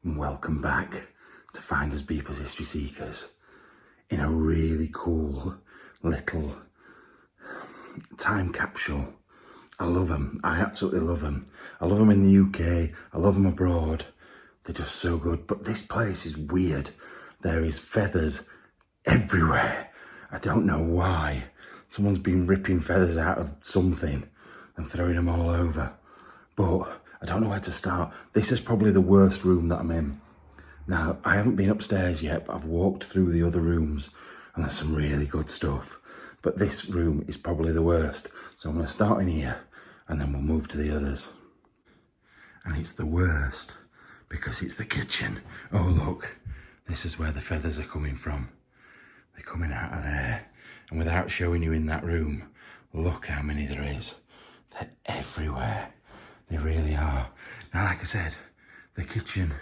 and welcome back to Finders Beepers History Seekers in a really cool little time capsule. I love them. I absolutely love them. I love them in the UK. I love them abroad. They're just so good. But this place is weird. There is feathers everywhere. I don't know why. Someone's been ripping feathers out of something and throwing them all over. But I don't know where to start. This is probably the worst room that I'm in. Now, I haven't been upstairs yet, but I've walked through the other rooms and there's some really good stuff. But this room is probably the worst. So I'm going to start in here and then we'll move to the others. And it's the worst because it's the kitchen. Oh, look, this is where the feathers are coming from. They're coming out of there. And without showing you in that room, look how many there is. They're everywhere. They really are. Now, like I said, the kitchen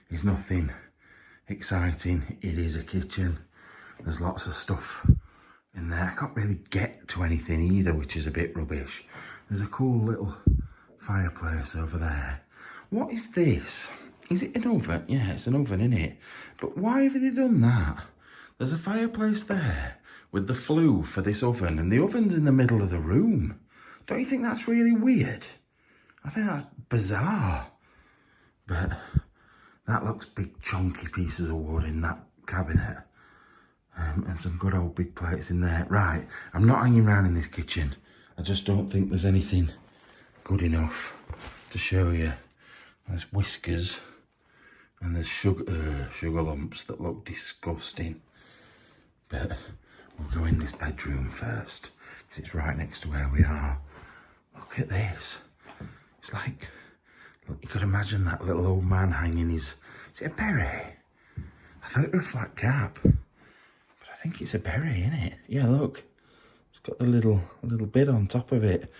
is nothing exciting. It is a kitchen. There's lots of stuff in there. I can't really get to anything either, which is a bit rubbish. There's a cool little fireplace over there. What is this? Is it an oven? Yeah, it's an oven, isn't it? But why have they done that? There's a fireplace there with the flue for this oven, and the oven's in the middle of the room. Don't you think that's really weird? I think that's bizarre. But that looks big chunky pieces of wood in that cabinet. And some good old big plates in there. Right, I'm not hanging around in this kitchen. I just don't think there's anything good enough to show you. There's whiskers and there's sugar lumps that look disgusting. But we'll go in this bedroom first because it's right next to where we are. Look at this. It's like, look, you could imagine that little old man hanging his, is it a beret? I thought it was a flat cap, but I think it's a beret, isn't it? Yeah, look, it's got the little bit on top of it.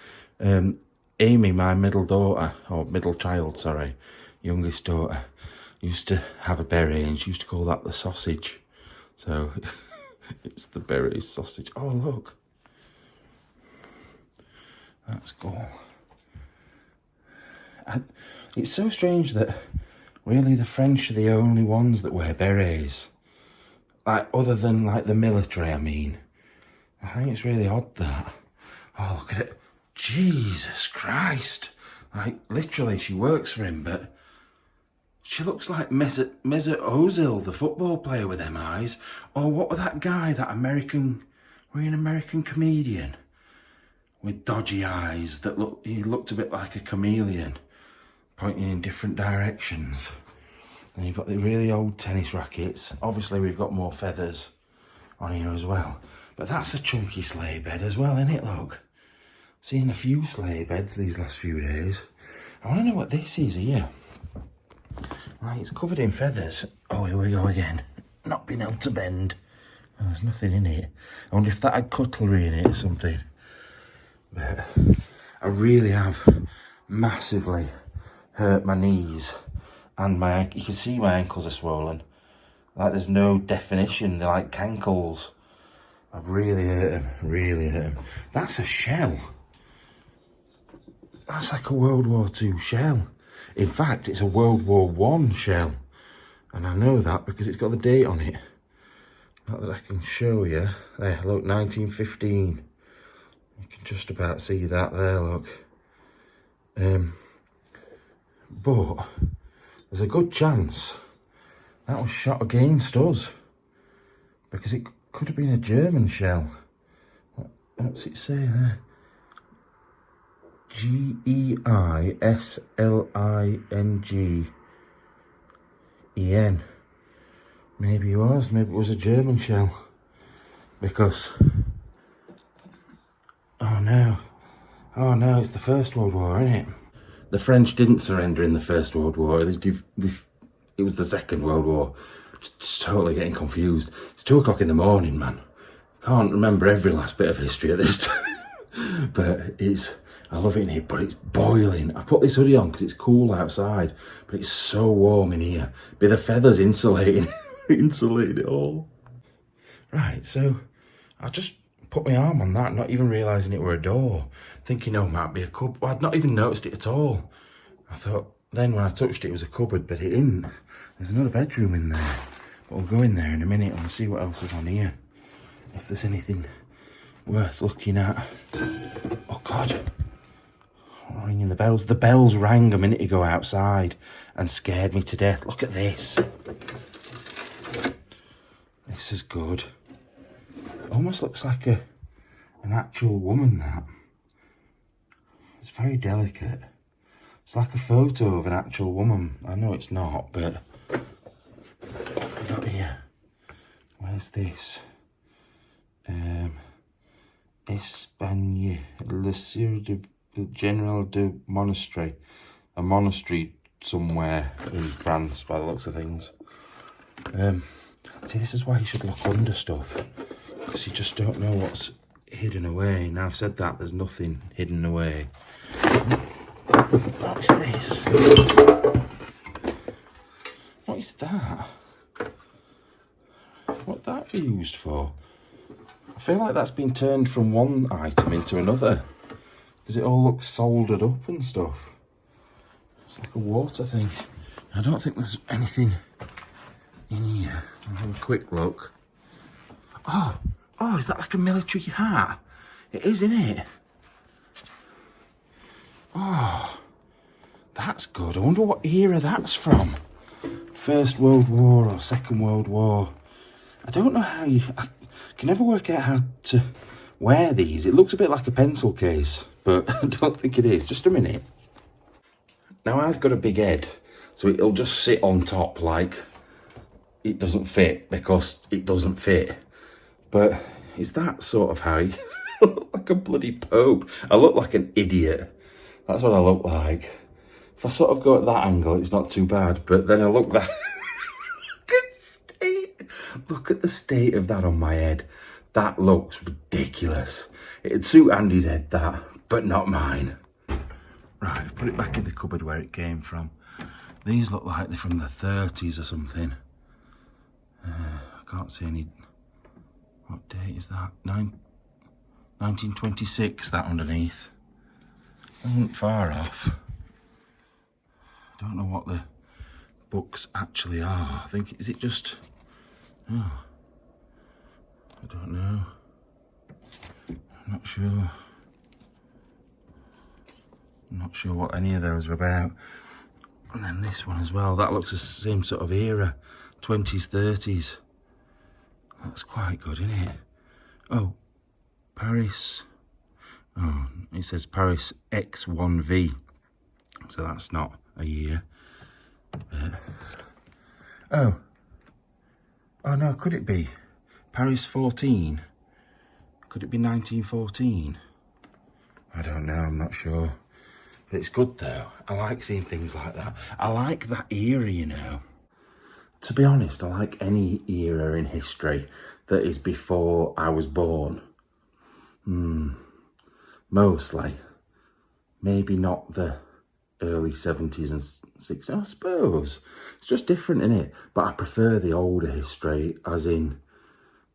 Amy, my middle child, youngest daughter, used to have a beret and she used to call that the sausage. So it's the beret sausage. Oh, look. That's cool. It's so strange that really the French are the only ones that wear berets. Like, other than like the military, I mean. I think it's really odd that. Oh, look at it. Jesus Christ. Like, literally, she works for him, but she looks like Mesut Ozil, the football player with them eyes. Or what was that guy, that American, were he an American comedian? With dodgy eyes that he looked a bit like a chameleon, pointing in different directions. And you've got the really old tennis rackets. Obviously, we've got more feathers on here as well. But that's a chunky sleigh bed as well, isn't it, look? Seen a few sleigh beds these last few days. I want to know what this is here. Right, it's covered in feathers. Oh, here we go again. Not been able to bend. Oh, there's nothing in it. I wonder if that had cutlery in it or something. But I really have massively hurt my knees and you can see my ankles are swollen. Like, there's no definition. They're like cankles. I've really hurt them, That's a shell. That's like a World War II shell. In fact, it's a World War I shell. And I know that because it's got the date on it. Not that I can show you. There, look, 1915. You can just about see that there, look. But there's a good chance that was shot against us because it could have been a German shell. What's it say there? Geislingen. Maybe it was. Maybe it was a German shell because. Oh no, it's the First World War, isn't it? The French didn't surrender in the First World War. It was the Second World War. Just totally getting confused. It's 2 o'clock in the morning, man. Can't remember every last bit of history at this time. But I love it in here, but it's boiling. I put this hoodie on because it's cool outside, but it's so warm in here. Be the feathers insulating it all. Right, so I'll just put my arm on that, not even realising it were a door, thinking, oh, might be a cupboard. Well, I'd not even noticed it at all. I thought, then when I touched it, it was a cupboard, but it isn't. There's another bedroom in there. But we'll go in there in a minute and we'll see what else is on here. If there's anything worth looking at. Oh God. Ringing the bells. The bells rang a minute ago outside and scared me to death. Look at this. This is good. Almost looks like an actual woman, that. It's very delicate. It's like a photo of an actual woman. I know it's not, but what we got here? Where's this? Espagne, Le Sire de General de Monastery. A monastery somewhere in France, by the looks of things. See, this is why you should look under stuff, because you just don't know what's hidden away. Now I've said that, there's nothing hidden away. What is this? What is that? What that be used for? I feel like that's been turned from one item into another, because it all looks soldered up and stuff. It's like a water thing. I don't think there's anything in here. I'll have a quick look. Oh, is that like a military hat? It is, isn't it? Oh, that's good. I wonder what era that's from. First World War or Second World War. I don't know how I can never work out how to wear these. It looks a bit like a pencil case, but I don't think it is. Just a minute. Now I've got a big head, so it'll just sit on top like it doesn't fit because it doesn't fit. But is that sort of how you look like a bloody pope? I look like an idiot. That's what I look like. If I sort of go at that angle, it's not too bad. But then I look that... Look at the state of that on my head. That looks ridiculous. It'd suit Andy's head, that, but not mine. Right, I've put it back in the cupboard where it came from. These look like they're from the 30s or something. I can't see any... What date is that? 1926, that underneath. Isn't far off. I don't know what the books actually are. I think, is it just... Oh, I don't know. I'm not sure. I'm not sure what any of those are about. And then this one as well. That looks the same sort of era. 20s, 30s. That's quite good, isn't it? Oh, Paris. Oh, it says Paris X1V. So that's not a year. Oh no, could it be Paris 14? Could it be 1914? I don't know, I'm not sure. But it's good though. I like seeing things like that. I like that era, you know. To be honest, I like any era in history that is before I was born. Mostly. Maybe not the early 70s and 60s, I suppose. It's just different, innit? But I prefer the older history, as in,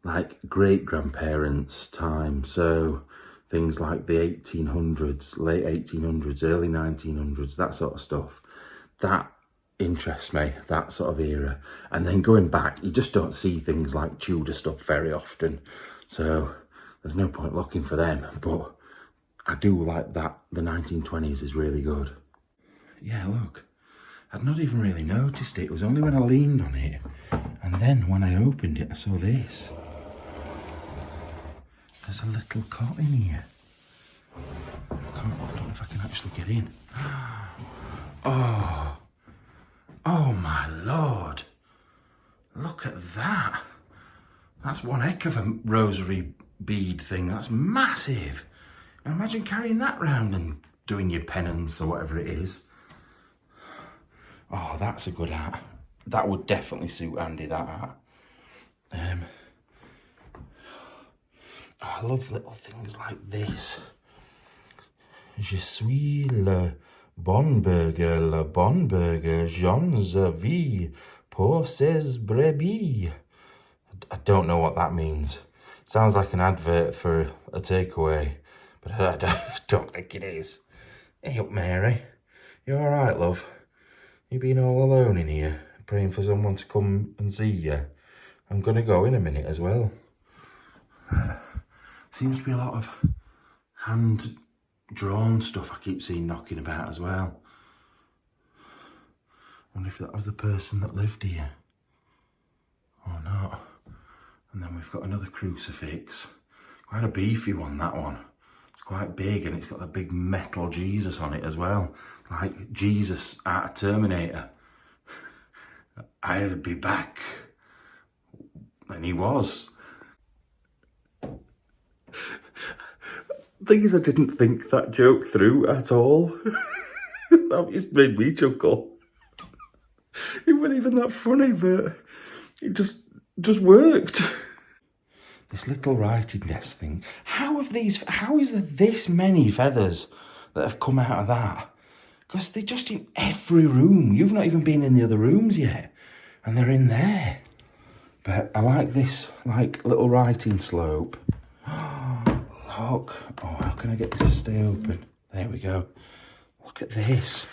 like, great-grandparents' time. So, things like the 1800s, late 1800s, early 1900s, that sort of stuff. That interests me, that sort of era. And then going back, you just don't see things like Tudor stuff very often. So, there's no point looking for them. But I do like that. The 1920s is really good. Yeah, look, I'd not even really noticed it. It was only when I leaned on it. And then when I opened it, I saw this. There's a little cot in here. I don't know if I can actually get in. Oh my Lord. Look at that. That's one heck of a rosary bead thing. That's massive. Imagine carrying that round and doing your penance or whatever it is. Oh, that's a good hat. That would definitely suit Andy, that hat. I love little things like this. Je suis le bon burger, j'en vie pour ces brebis. I don't know what that means. Sounds like an advert for a takeaway, but I don't think it is. Hey up, Mary. You all right, love? You being all alone in here, praying for someone to come and see you. I'm going to go in a minute as well. Seems to be a lot of hand-drawn stuff I keep seeing knocking about as well. I wonder if that was the person that lived here or not. And then we've got another crucifix. Quite a beefy one, that one. It's quite big and it's got a big metal Jesus on it as well. Like Jesus out of Terminator. I'll be back. And he was. The thing is, I didn't think that joke through at all. That just made me chuckle. It wasn't even that funny, but it just worked. This little writing nest thing. How is there this many feathers that have come out of that? Because they're just in every room. You've not even been in the other rooms yet. And they're in there. But I like this, like, little writing slope. Look. Oh, how can I get this to stay open? There we go. Look at this.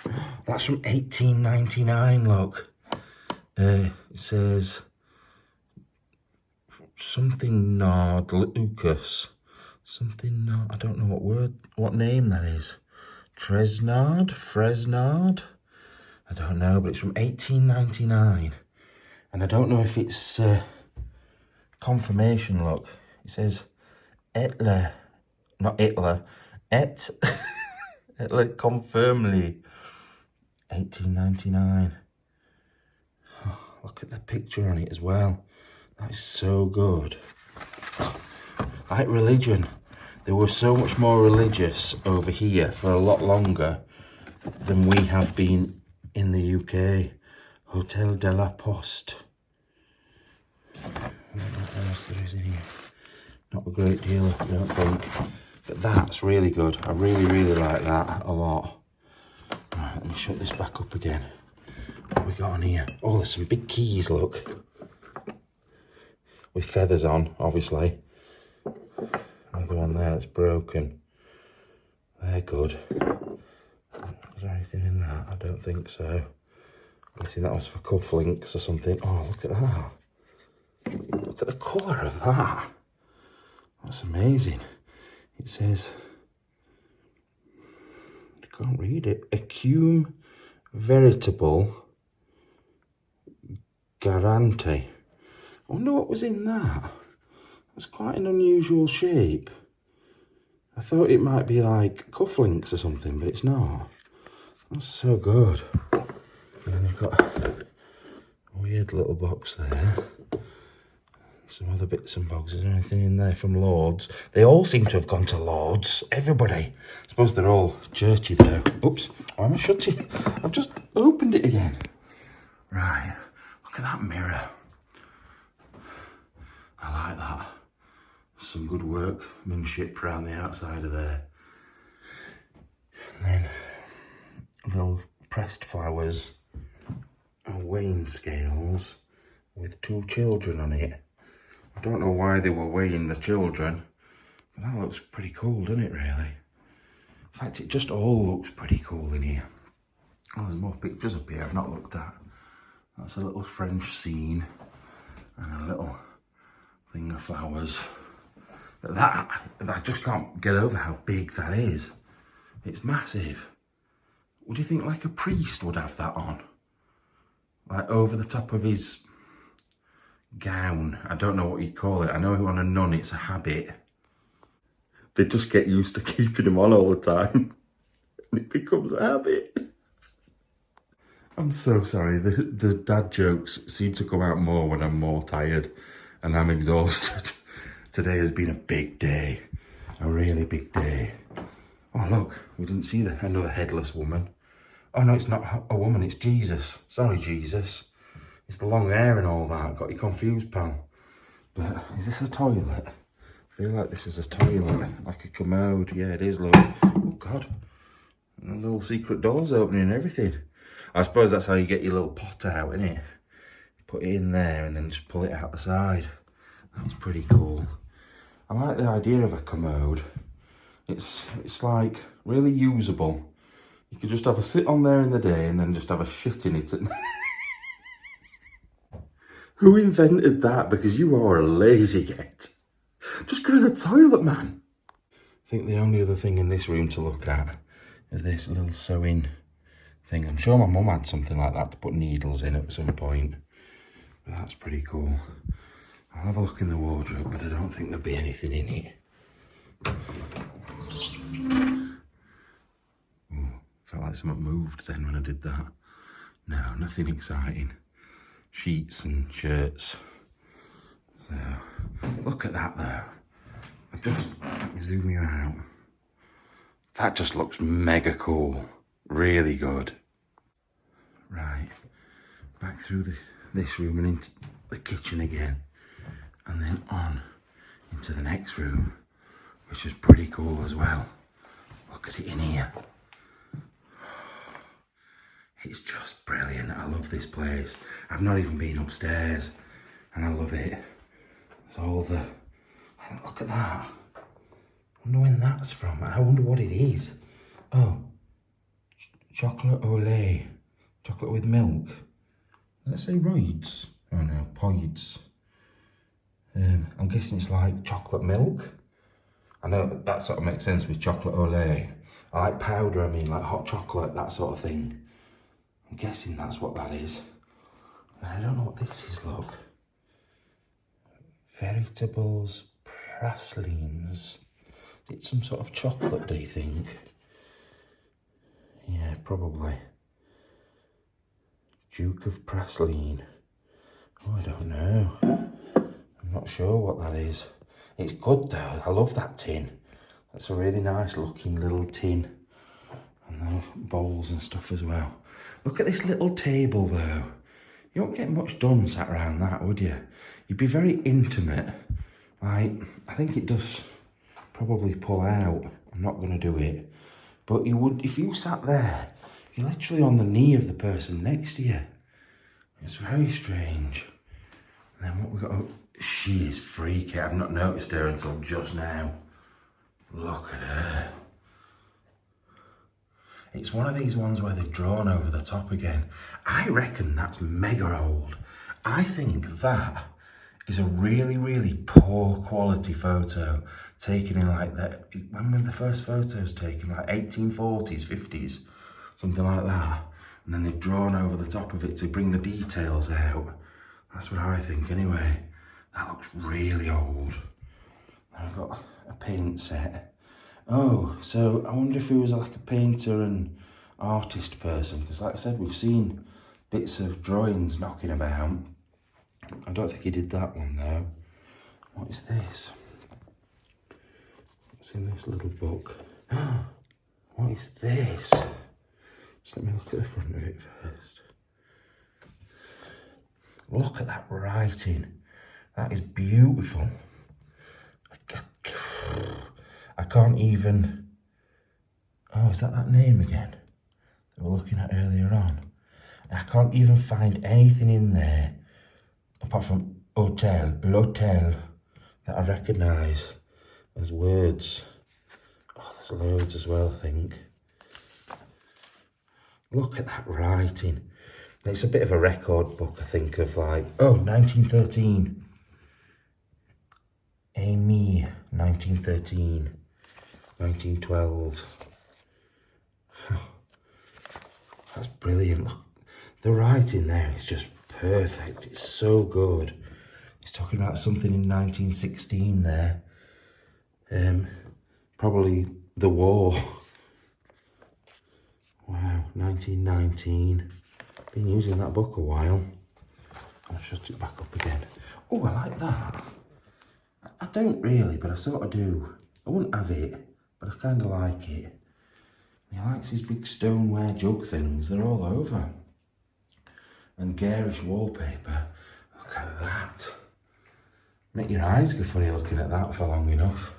That's from 1899, look. It says something Nard, Lucas. Something Nard, I don't know what name that is. Fresnard? I don't know, but it's from 1899. And I don't know if it's confirmation, look. It says Etler, not Hitler, Etler confirmly, 1899. Oh, look at the picture on it as well. That is so good. Like religion, they were so much more religious over here for a lot longer than we have been in the UK. Hotel de la Poste. I don't know what else there is in here. Not a great deal, I don't think. But that's really good. I really like that a lot. Right, let me shut this back up again. What we got on here? Oh, there's some big keys, look. With feathers on, obviously. Another one there that's broken. They're good. Is there anything in that? I don't think so. I'm guessing that was for cufflinks or something. Oh, look at that. Look at the colour of that. That's amazing. It says, I can't read it. Ecume veritable garante. I wonder what was in that. That's quite an unusual shape. I thought it might be like cufflinks or something, but it's not. That's so good. And then you've got a weird little box there. Some other bits and bobs. Is there anything in there from Lord's? They all seem to have gone to Lord's. Everybody. I suppose they're all churchy though. Oops. Why am I shutting? I've just opened it again. Right. Look at that mirror. I like that. Some good workmanship around the outside of there. And then little pressed flowers and weighing scales with 2 children on it. I don't know why they were weighing the children, but that looks pretty cool, doesn't it, really? In fact, it just all looks pretty cool in here. Oh, there's more pictures up here I've not looked at. That's a little French scene and a little thing of flowers. But that, I just can't get over how big that is. It's massive. Would you think like a priest would have that on? Like over the top of his gown. I don't know what you'd call it. I know on a nun it's a habit. They just get used to keeping him on all the time. And it becomes a habit. I'm so sorry. The dad jokes seem to come out more when I'm more tired and I'm exhausted. Today has been a big day. A really big day. Oh look, we didn't see another headless woman. Oh no, it's not a woman, it's Jesus. Sorry, Jesus. It's the long hair and all that. Got you confused, pal. But is this a toilet? I feel like this is a toilet. Like a commode. Yeah, it is, look. Oh, God. And the little secret doors opening and everything. I suppose that's how you get your little pot out, innit? Put it in there and then just pull it out the side. That's pretty cool. I like the idea of a commode. It's like really usable. You could just have a sit on there in the day and then just have a shit in it at night. Who invented that? Because you are a lazy git. Just go to the toilet, man. I think the only other thing in this room to look at is this little sewing thing. I'm sure my mum had something like that to put needles in at some point. But that's pretty cool. I'll have a look in the wardrobe, but I don't think there'll be anything in it. Ooh, felt like something moved then when I did that. No, nothing exciting. Sheets and shirts. So, look at that though. Let me zoom you out. That just looks mega cool. Really good. Right, back through this room and into the kitchen again. And then on into the next room, which is pretty cool as well. Look at it in here. It's just brilliant. I love this place. I've not even been upstairs and I love it. It's all the... Look at that. I wonder when that's from. I wonder what it is. Oh, chocolate au lait. Chocolate with milk. Let's say roids. Oh no, poids. I'm guessing it's like chocolate milk. I know that sort of makes sense with chocolate au lait. I like powder, I mean like hot chocolate, that sort of thing. I'm guessing that's what that is. And I don't know what this is, look. Vegetables, pralines. It's some sort of chocolate, do you think? Yeah, probably. Duke of Praslin. Oh, I don't know. I'm not sure what that is. It's good though. I love that tin. That's a really nice looking little tin. And the bowls and stuff as well. Look at this little table though. You won't get much done sat around that, would you? You'd be very intimate. Like, I think it does probably pull out. I'm not going to do it. But you would, if you sat there, you're literally on the knee of the person next to you. It's very strange. And then what we got, oh, she is freaky. I've not noticed her until just now. Look at her. It's one of these ones where they've drawn over the top again. I reckon that's mega old. I think that is a really, really poor quality photo taken in like that. When were the first photos taken? Like 1840s, 50s, something like that. And then they've drawn over the top of it to bring the details out. That's what I think anyway. That looks really old. I've got a paint set. Oh, so I wonder if he was like a painter and artist person, because like I said, we've seen bits of drawings knocking about. I don't think he did that one though. What is this? What's in this little book? What is this? Just let me look at the front of it first. Look at that writing. That is beautiful. I can't even... Oh, is that name again that we were looking at earlier on? I can't even find anything in there apart from l'hotel, that I recognise as words. Oh, there's loads as well, I think. Look at that writing. It's a bit of a record book, I think, of like, oh, 1913. Amy, 1913. 1912. That's brilliant. Look, the writing there is just perfect. It's so good. He's talking about something in 1916 there. Probably the war. Wow, 1919. Been using that book a while. I'll shut it back up again. Oh, I like that. I don't really, but I sort of do. I wouldn't have it, but I kind of like it. He likes his big stoneware jug things. They're all over. And garish wallpaper. Look at that. Make your eyes go funny looking at that for long enough.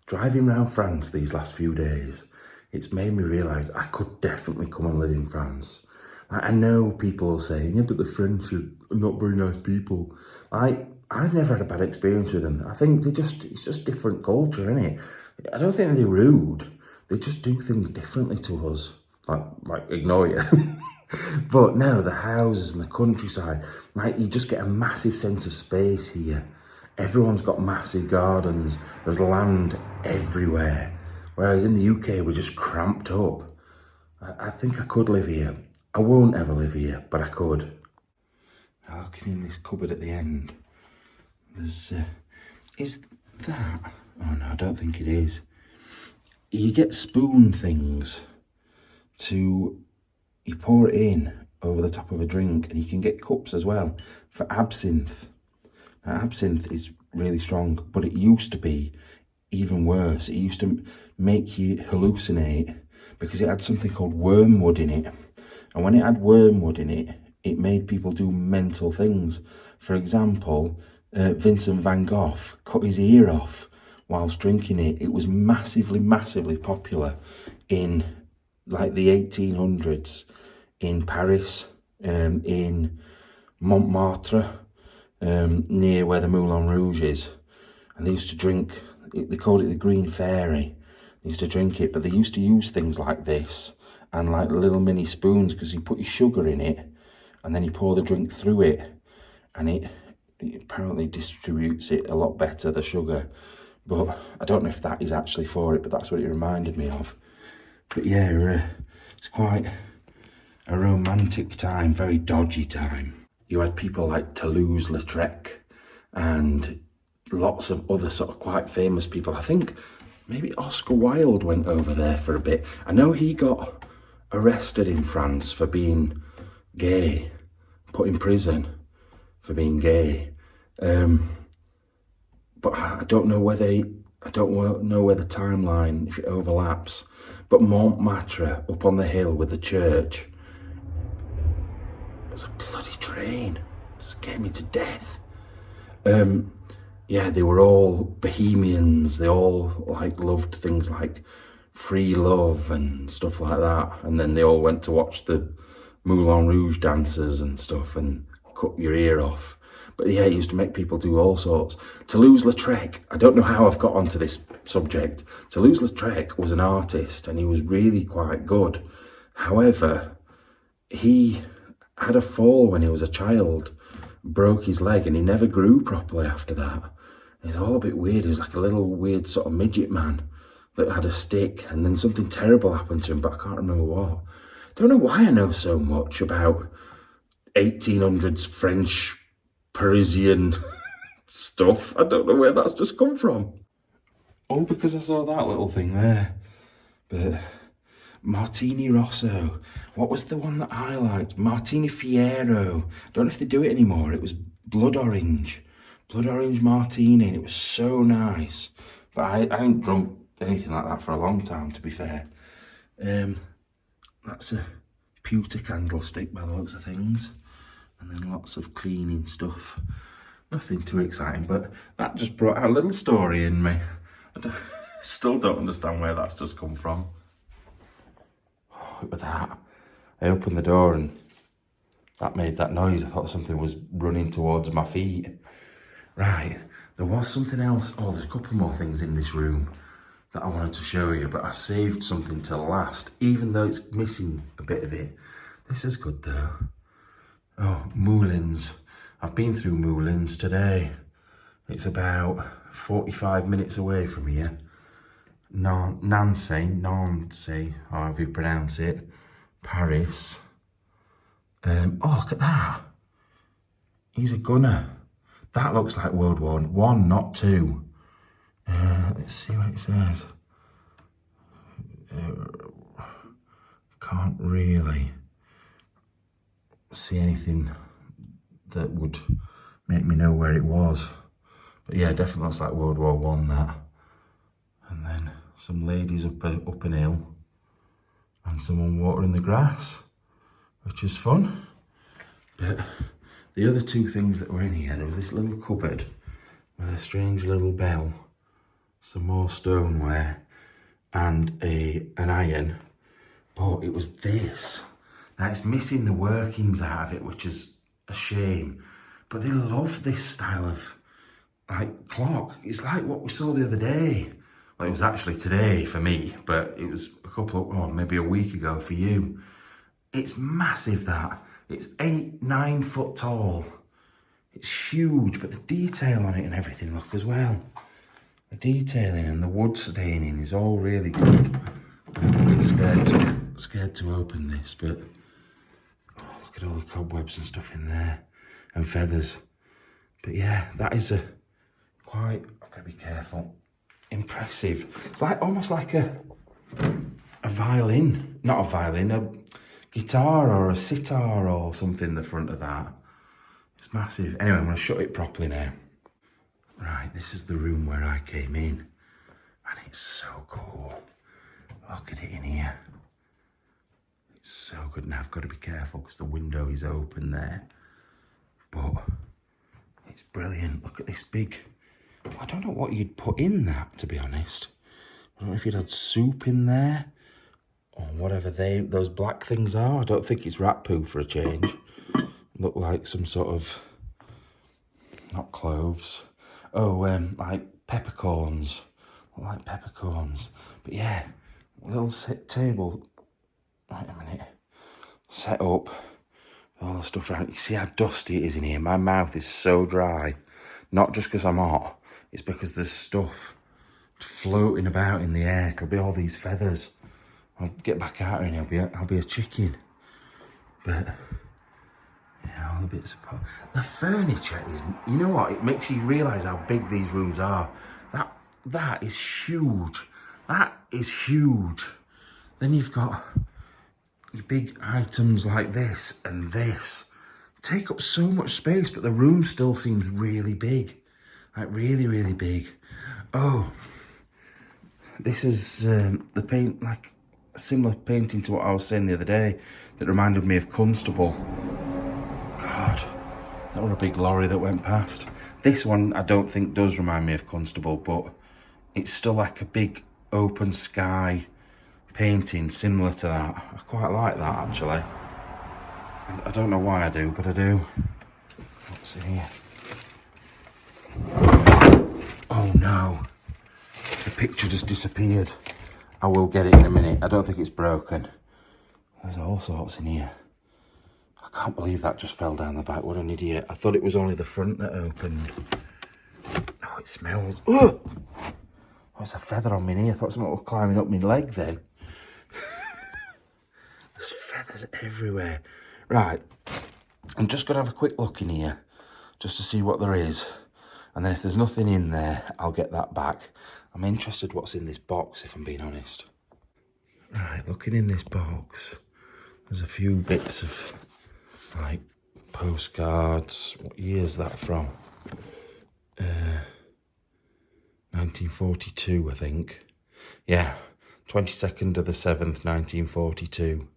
Driving around France these last few days, it's made me realise I could definitely come and live in France. Like, I know people will say, yeah, but the French are not very nice people. I've never had a bad experience with them. I think it's just different culture, innit? I don't think they're rude, They just do things differently to us. Like ignore you. But no, the houses and the countryside, like you just get a massive sense of space here. Everyone's got massive gardens. There's land everywhere. Whereas in the UK, we're just cramped up. I think I could live here. I won't ever live here, but I could. Now looking in this cupboard at the end, there's, is that? Oh no, I don't think it is. You get spoon things you pour it in over the top of a drink, and you can get cups as well for absinthe. Now, absinthe is really strong, but it used to be even worse. It used to make you hallucinate because it had something called wormwood in it. And when it had wormwood in it, it made people do mental things. For example, Vincent van Gogh cut his ear off whilst drinking it. It was massively, massively popular in like the 1800s in Paris, in Montmartre, near where the Moulin Rouge is. And they used to drink, they called it the Green Fairy. They used to drink it, but they used to use things like this and like little mini spoons because you put your sugar in it and then you pour the drink through it, and it apparently distributes it a lot better, the sugar. But I don't know if that is actually for it, but that's what it reminded me of. But yeah, it's quite a romantic time, very dodgy time. You had people like Toulouse-Lautrec and lots of other sort of quite famous people. I think maybe Oscar Wilde went over there for a bit. I know he got arrested in France for being gay, put in prison for being gay. But I don't know whether the timeline, if it overlaps. But Montmartre, up on the hill with the church, there's a bloody train. It scared me to death. Yeah, they were all bohemians. They all like loved things like free love and stuff like that. And then they all went to watch the Moulin Rouge dancers and stuff and cut your ear off. But yeah, it used to make people do all sorts. Toulouse-Lautrec, I don't know how I've got onto this subject. Toulouse-Lautrec was an artist and he was really quite good. However, he had a fall when he was a child, broke his leg, and he never grew properly after that. It was all a bit weird. He was like a little weird sort of midget man that had a stick, and then something terrible happened to him, but I can't remember what. Don't know why I know so much about 1800s French Parisian stuff. I don't know where that's just come from. All because I saw that little thing there. But Martini Rosso, what was the one that I liked? Martini Fiero. Don't know if they do it anymore. It was blood orange martini, and it was so nice. But I ain't drunk anything like that for a long time, to be fair. That's a pewter candlestick by the looks of things. And then lots of cleaning stuff. Nothing too exciting, but that just brought out a little story in me. Still don't understand where that's just come from. Oh, with that, I opened the door and that made that noise. I thought something was running towards my feet. Right, there was something else. Oh, there's a couple more things in this room that I wanted to show you, but I saved something till last, even though it's missing a bit of it. This is good though. Oh, Moulins. I've been through Moulins today. It's about 45 minutes away from here. Nancy, however you pronounce it, Paris. Oh, look at that. He's a gunner. That looks like World War I, not II. Let's see what it says. Can't really see anything that would make me know where it was. But yeah, definitely looks like World War I, that. And then some ladies up an hill and someone watering the grass, which is fun. But the other two things that were in here, there was this little cupboard with a strange little bell, some more stoneware, and an iron. But it was this. Now it's missing the workings out of it, which is a shame. But they love this style of like clock. It's like what we saw the other day Well, it was actually today for me, but it was maybe a week ago for you. It's massive, that. It's 8-9 foot tall. It's huge, but the detail on it and everything, look, as well. The detailing and the wood staining is all really good. I'm a bit scared to open this, but look at all the cobwebs and stuff in there, and feathers. But yeah, that is I've got to be careful, impressive. It's like almost like a violin, not a violin, a guitar or a sitar or something in the front of that. It's massive. Anyway, I'm going to shut it properly now. Right, this is the room where I came in, and it's so cool. Look at it in here. It's so good. Now I've got to be careful because the window is open there, but it's brilliant. Look at this big, I don't know what you'd put in that, to be honest. I don't know if you'd had soup in there or whatever those black things are. I don't think it's rat poo for a change. Look like some sort of, not cloves. Oh, like peppercorns. Look like peppercorns. But yeah, little table. Wait a minute. Set up. All the stuff around. You see how dusty it is in here? My mouth is so dry. Not just because I'm hot. It's because there's stuff floating about in the air. It'll be all these feathers. I'll get back out and I'll be a chicken. But yeah, all the bits of the furniture is, you know what? It makes you realise how big these rooms are. That is huge. That is huge. Then you've got your big items like this and this. Take up so much space, but the room still seems really big. Like really, really big. Oh, this is the paint, like a similar painting to what I was saying the other day that reminded me of Constable. God, that was a big lorry that went past. This one I don't think does remind me of Constable, but it's still like a big open sky painting similar to that. I quite like that, actually. I don't know why I do, but I do. What's here? Oh no, the picture just disappeared. I will get it in a minute. I don't think it's broken. There's all sorts in here. I can't believe that just fell down the back. What an idiot. I thought it was only the front that opened. Oh, it smells. Oh, there's a feather on my knee. I thought something was climbing up my leg then. There's feathers everywhere. Right, I'm just going to have a quick look in here just to see what there is. And then if there's nothing in there, I'll get that back. I'm interested what's in this box, if I'm being honest. Right, looking in this box, there's a few bits of, like, postcards. What year is that from? 1942, I think. Yeah, 22nd of the 7th, 1942.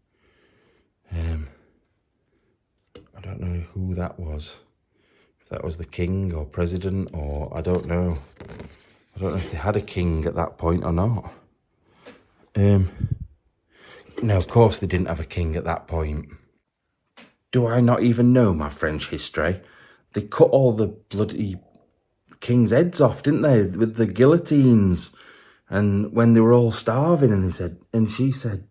I don't know who that was. If that was the king or president, or I don't know. I don't know if they had a king at that point or not. No, of course they didn't have a king at that point. Do I not even know my French history? They cut all the bloody king's heads off, didn't they? With the guillotines. And when they were all starving, and she said,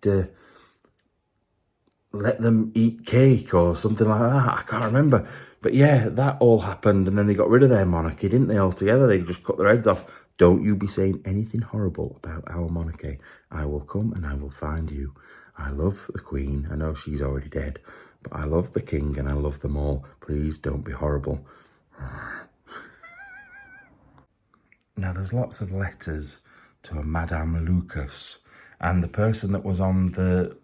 let them eat cake or something like that. I can't remember. But yeah, that all happened, and then they got rid of their monarchy, didn't they, altogether? They just cut their heads off. Don't you be saying anything horrible about our monarchy. I will come and I will find you. I love the Queen. I know she's already dead, but I love the King and I love them all. Please don't be horrible. Now, there's lots of letters to a Madame Lucas, and the person that was on the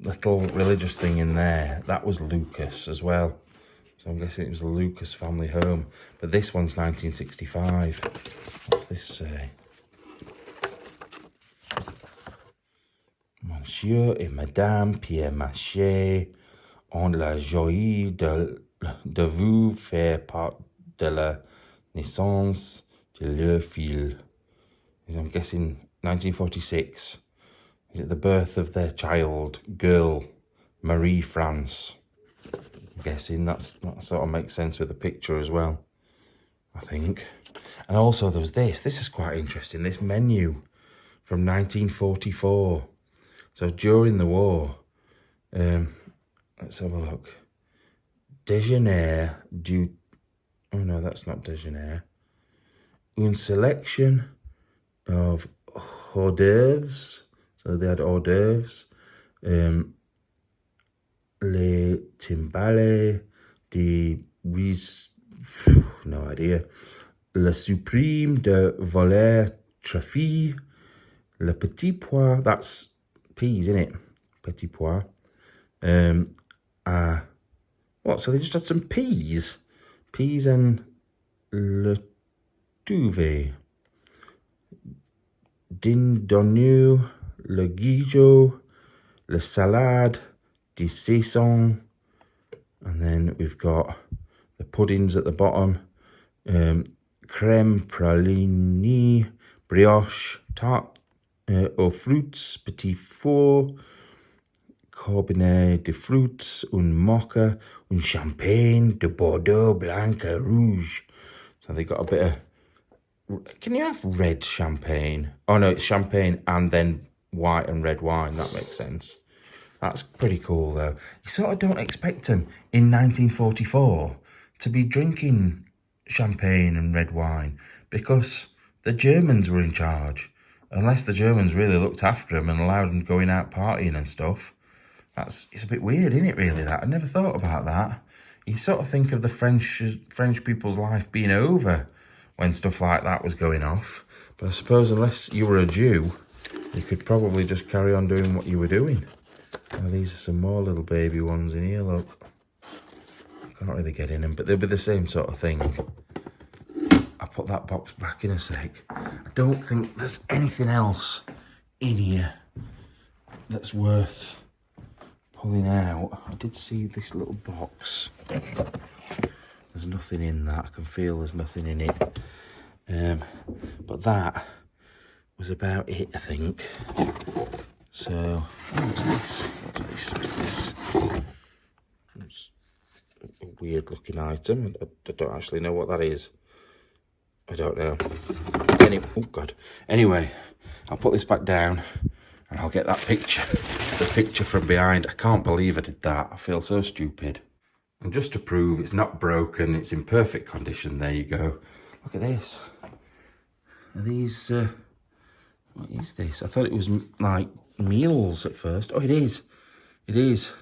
little religious thing in there, that was Lucas as well. So I'm guessing it was the Lucas family home. But this one's 1965. What's this say? Monsieur et Madame Pierre Maché ont la joie de vous faire part de la naissance de leur fille. I'm guessing 1946. Is it the birth of their child, girl, Marie France? I'm guessing that sort of makes sense with the picture as well, I think. And also there was this. This is quite interesting. This menu from 1944. So during the war. Let's have a look. Déjeuner du... Oh no, that's not déjeuner. Une selection of hors d'oeuvres. So they had hors d'oeuvres. Les timbales de no idea. Le suprême de voler trafie. Le petit pois, that's peas, isn't it? Petit pois. What, so they just had some peas? Peas and le duvet. Dindonu, le guijo, le salade, de saison. And then we've got the puddings at the bottom. Crème praline, brioche, tarte aux fruits, petit four, corbinet de fruits, un mocha, un champagne de Bordeaux blanc et rouge. So they got a bit of... Can you have red champagne? Oh no, it's champagne and then white and red wine. That makes sense. That's pretty cool though. You sort of don't expect them in 1944 to be drinking champagne and red wine because the Germans were in charge. Unless the Germans really looked after them and allowed them going out partying and stuff. It's a bit weird, isn't it, really, that? I never thought about that. You sort of think of the French people's life being over when stuff like that was going off. But I suppose unless you were a Jew, you could probably just carry on doing what you were doing. Now, these are some more little baby ones in here, look. I can't really get in them, but they'll be the same sort of thing. I'll put that box back in a sec. I don't think there's anything else in here that's worth pulling out. I did see this little box. There's nothing in that. I can feel there's nothing in it. But that was about it, I think. So, what's this? What's this? What's this? It's a weird looking item. I don't actually know what that is. I don't know. Oh God. Anyway, I'll put this back down and I'll get that picture, the picture from behind. I can't believe I did that. I feel so stupid. And just to prove it's not broken, it's in perfect condition, there you go. Look at this. Are these, what is this? I thought it was like meals at first. Oh, it is. It is.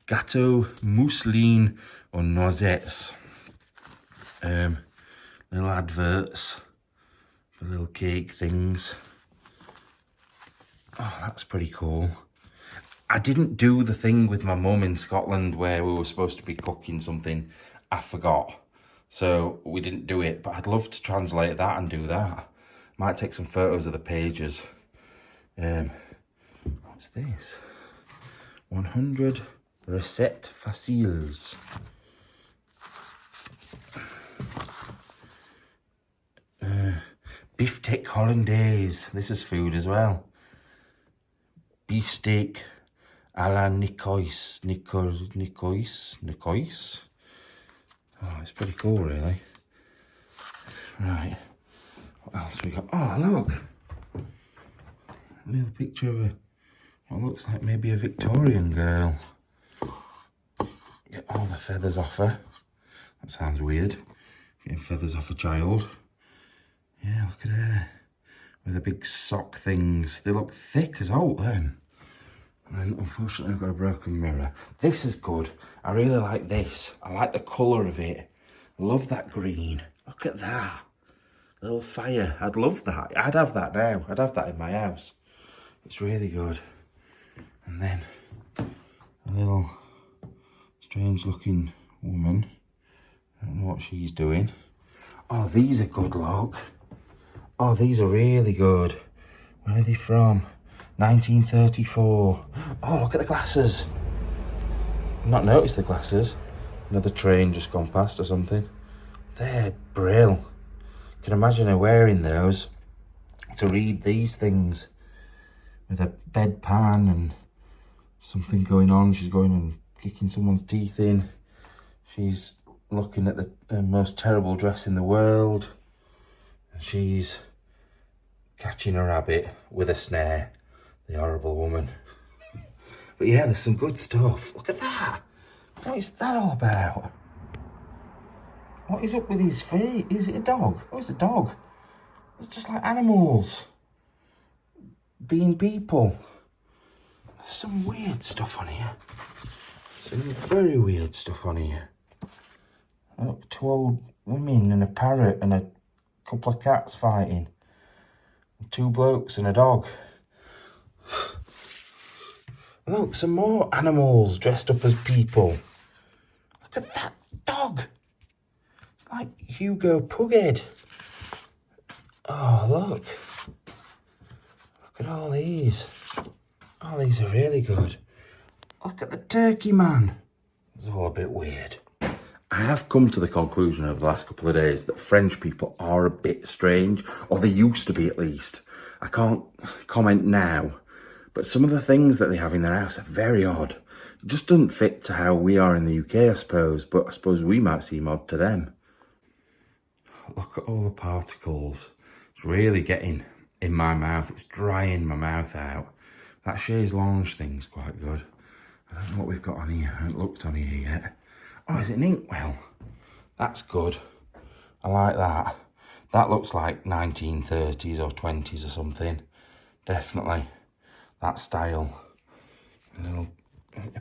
Gâteau, mousseline, or noisettes. Little adverts for little cake things. Oh, that's pretty cool. I didn't do the thing with my mum in Scotland where we were supposed to be cooking something. I forgot. So we didn't do it, but I'd love to translate that and do that. Might take some photos of the pages. What's this? 100 recettes faciles. Beefsteak hollandaise. This is food as well. Beefsteak à la Nicoise. Oh, it's pretty cool, really. Right. What else we got? Oh, look. Another picture of what looks like maybe a Victorian girl. Get all the feathers off her. That sounds weird. Getting feathers off a child. Yeah, look at her. With the big sock things. They look thick as all then. And then, unfortunately, I've got a broken mirror. This is good. I really like this. I like the colour of it. Love that green. Look at that. Little fire. I'd love that. I'd have that now. I'd have that in my house. It's really good. And then a little strange looking woman. I don't know what she's doing. Oh, these are good, look. Oh, these are really good. Where are they from? 1934. Oh, look at the glasses. I've not noticed the glasses. Another train just gone past or something. They're brill. Can imagine her wearing those to read these things with a bedpan and something going on. She's going and kicking someone's teeth in. She's looking at the most terrible dress in the world. She's catching a rabbit with a snare. The horrible woman. But yeah, there's some good stuff. Look at that. What is that all about? What is up with his feet? Is it a dog? Oh, it's a dog. It's just like animals being people. There's some weird stuff on here. Some very weird stuff on here. Look, 2 old women and a parrot and a couple of cats fighting. 2 blokes and a dog. Look, some more animals dressed up as people. Look at that dog. It's like Hugo Pughead. Oh, look. Look at all these. Oh, these are really good. Look at the turkey man. It's all a bit weird. I have come to the conclusion over the last couple of days that French people are a bit strange, or they used to be at least. I can't comment now, but some of the things that they have in their house are very odd. It just doesn't fit to how we are in the UK, I suppose, but I suppose we might seem odd to them. Look at all the particles. It's really getting in my mouth. It's drying my mouth out. That chaise lounge thing's quite good. I don't know what we've got on here. I haven't looked on here yet. Oh, is it an inkwell? That's good. I like that. That looks like 1930s or 20s or something. Definitely that style. A little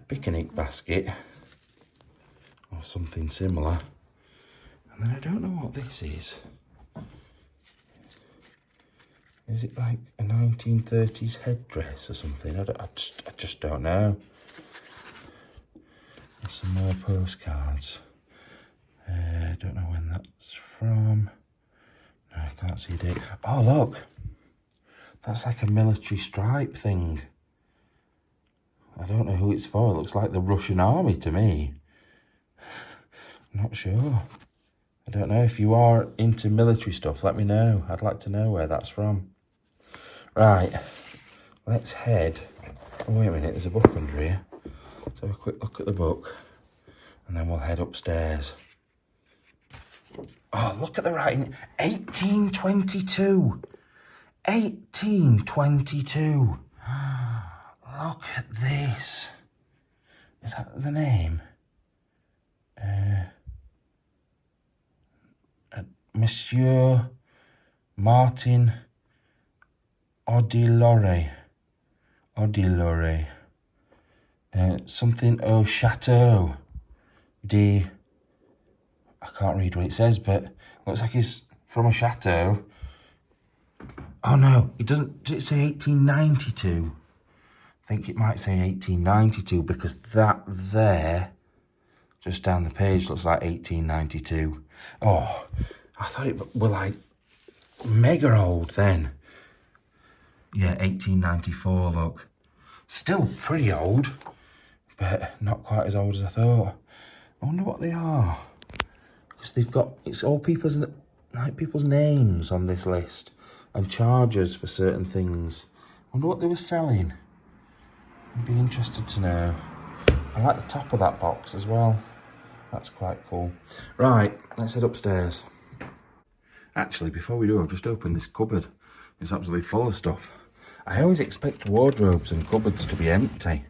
picnic basket or something similar. And then I don't know what this is. Is it like a 1930s headdress or something? I just don't know. There's some more postcards. I don't know when that's from. No, I can't see a date. Oh, look. That's like a military stripe thing. I don't know who it's for. It looks like the Russian army to me. I'm not sure. I don't know. If you are into military stuff, let me know. I'd like to know where that's from. Right. Let's head. Oh, wait a minute. There's a book under here. Let's have a quick look at the book. And then we'll head upstairs. Oh, look at the writing. 1822. 1822. Look at this. Is that the name? Monsieur Martin Odilore. Something au chateau de... I can't read what it says, but it looks like he's from a chateau. Oh no, it doesn't. Did it say 1892? I think it might say 1892 because that there, just down the page, looks like 1892. Oh, I thought it were like mega old then. Yeah, 1894, look. Still pretty old, but not quite as old as I thought. I wonder what they are. Because they've got, it's all people's names on this list and charges for certain things. I wonder what they were selling. I'd be interested to know. I like the top of that box as well. That's quite cool. Right, let's head upstairs. Actually, before we do, I've just opened this cupboard. It's absolutely full of stuff. I always expect wardrobes and cupboards to be empty,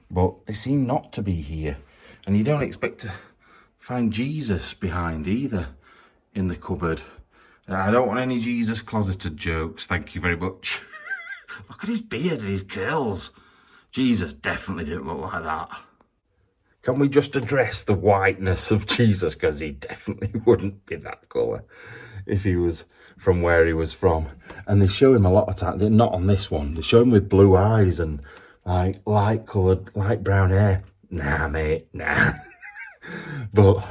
but they seem not to be here. And you don't expect to find Jesus behind either in the cupboard. I don't want any Jesus closeted jokes, thank you very much. Look at his beard and his curls. Jesus definitely didn't look like that. Can we just address the whiteness of Jesus? Because he definitely wouldn't be that colour if he was from where he was from. And they show him a lot of times, not on this one, they show him with blue eyes and like light coloured, light brown hair. Nah, mate, nah. But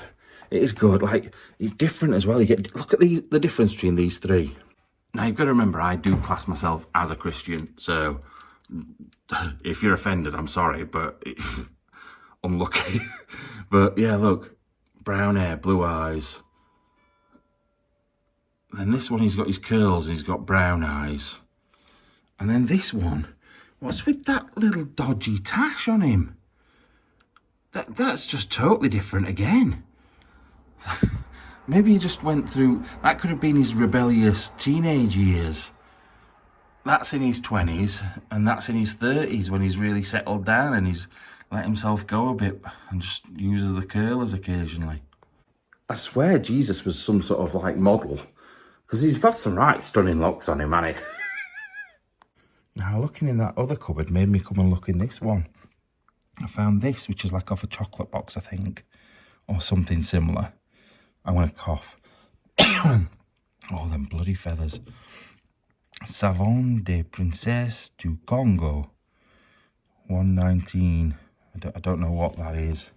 it is good. Like, it's different as well. You get, look at the difference between these three. Now, you've got to remember, I do class myself as a Christian, so if you're offended, I'm sorry, but unlucky. But yeah, look, brown hair, blue eyes. Then this one, he's got his curls and he's got brown eyes. And then this one, what's with that little dodgy tash on him? That's just totally different again. Maybe he just went through, that could have been his rebellious teenage years. That's in his 20s, and that's in his 30s when he's really settled down and he's let himself go a bit and just uses the curlers occasionally. I swear Jesus was some sort of like model, because he's got some right stunning looks on him, hasn't he? Now, looking in that other cupboard made me come and look in this one. I found this, which is like off a chocolate box, I think, or something similar. I'm going to cough. Oh, them bloody feathers. Savon de Princesse du Congo. 119. I don't know what that is.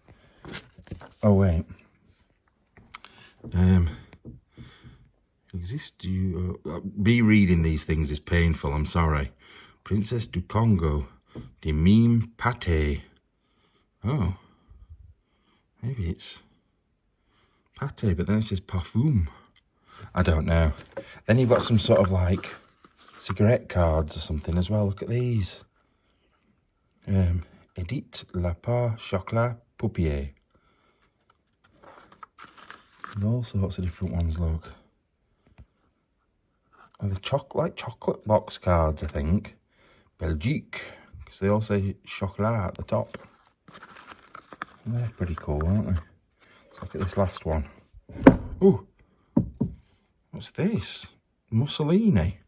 Oh, wait. Me reading these things is painful, I'm sorry. Princesse du Congo. De mime pâté. Oh. Maybe it's pâté, but then it says parfum. I don't know. Then you've got some sort of like cigarette cards or something as well. Look at these. Edith Lapin Chocolat Paupier. And all sorts of different ones, look. And the chocolate box cards, I think. Belgique, because they all say chocolat at the top. And they're pretty cool, aren't they? Look at this last one. Ooh, what's this? Mussolini.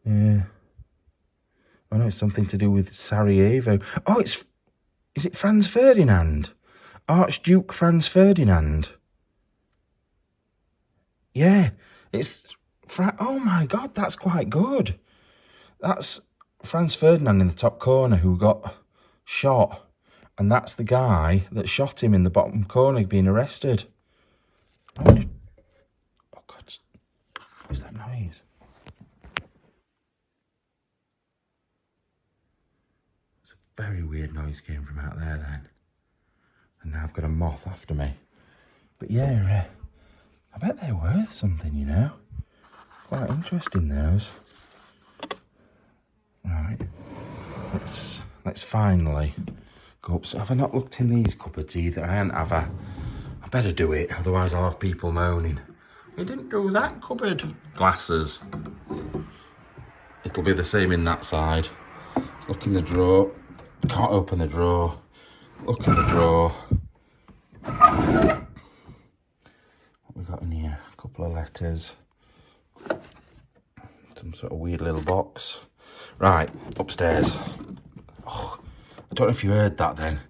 Yeah. Oh no, it's something to do with Sarajevo. Oh, is it Franz Ferdinand? Archduke Franz Ferdinand. Yeah, it's oh my God, that's quite good. That's Franz Ferdinand in the top corner who got shot. And that's the guy that shot him in the bottom corner being arrested. Oh God, what is that noise? It's a very weird noise came from out there then. And now I've got a moth after me. But yeah, I bet they're worth something, you know. Quite interesting, those. Right, let's finally go up. So have I not looked in these cupboards either? I haven't, have I? I better do it, otherwise I'll have people moaning. We didn't do that cupboard. Glasses. It'll be the same in that side. Let's look in the drawer. Can't open the drawer. Look in the drawer. What we got in here? A couple of letters. Some sort of weird little box. Right, upstairs. Oh, I don't know if you heard that then,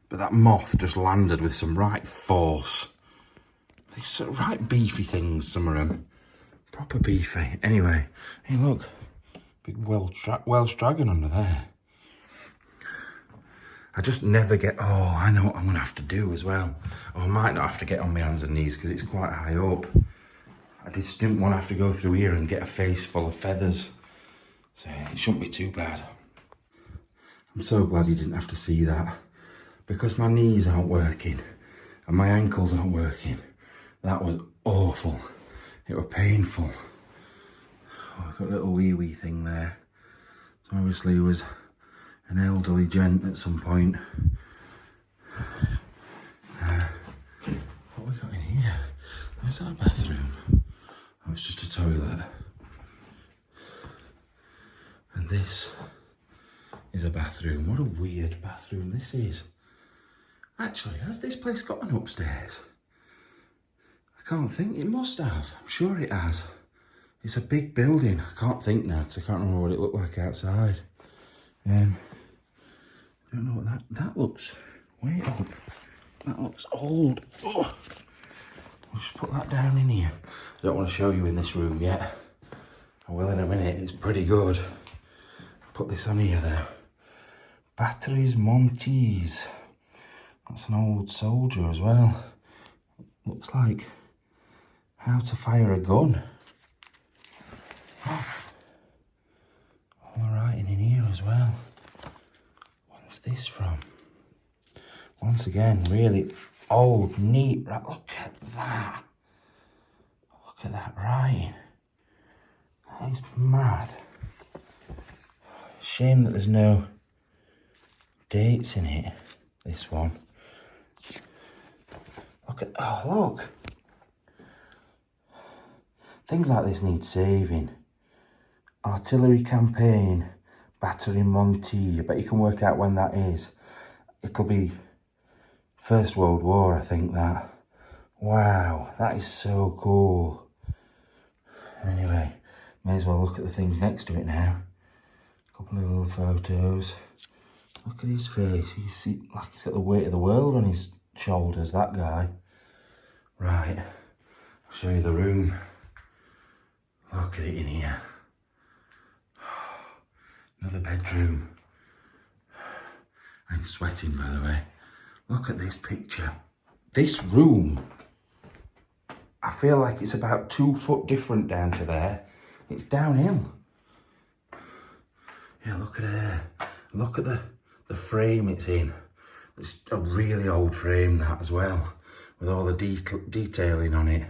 but that moth just landed with some right force. They're sort of right beefy things, some of them. Proper beefy. Anyway, hey look, big Welsh dragon under there. I just never get, oh, I know what I'm going to have to do as well. Or I might not have to get on my hands and knees because it's quite high up. I just didn't want to have to go through here and get a face full of feathers. So it shouldn't be too bad. I'm so glad you didn't have to see that. Because my knees aren't working and my ankles aren't working. That was awful. It was painful. Oh, I've got a little wee thing there. So obviously he was an elderly gent at some point. What we got in here? Is that a bathroom? Oh, it's just a toilet. And this is a bathroom. What a weird bathroom this is. Actually, has this place got an upstairs? I can't think. It must have. I'm sure it has. It's a big building. I can't think now because I can't remember what it looked like outside. I don't know what that looks. Wait up. That looks old. Oh. I'll just put that down in here. I don't want to show you in this room yet. I will in a minute. It's pretty good. Put this on here though. Batteries Montes. That's an old soldier as well. Looks like how to fire a gun. Oh. All the writing in here as well. What's this from? Once again, really old, neat. Look at that. Look at that writing. That is mad. Shame that there's no dates in it. This one. Look at, oh look. Things like this need saving. Artillery campaign, Battery Monty. I bet you can work out when that is. It'll be First World War, I think that. Wow, that is so cool. Anyway, may as well look at the things next to it now. A couple of little photos. Look at his face. He's like he's got the weight of the world on his shoulders, that guy. Right, I'll show you the room. Look at it in here. Another bedroom. I'm sweating, by the way. Look at this picture. This room, I feel like it's about 2 foot different down to there. It's downhill. Yeah, look at her. Look at the frame it's in. It's a really old frame, that, as well, with all the detailing on it.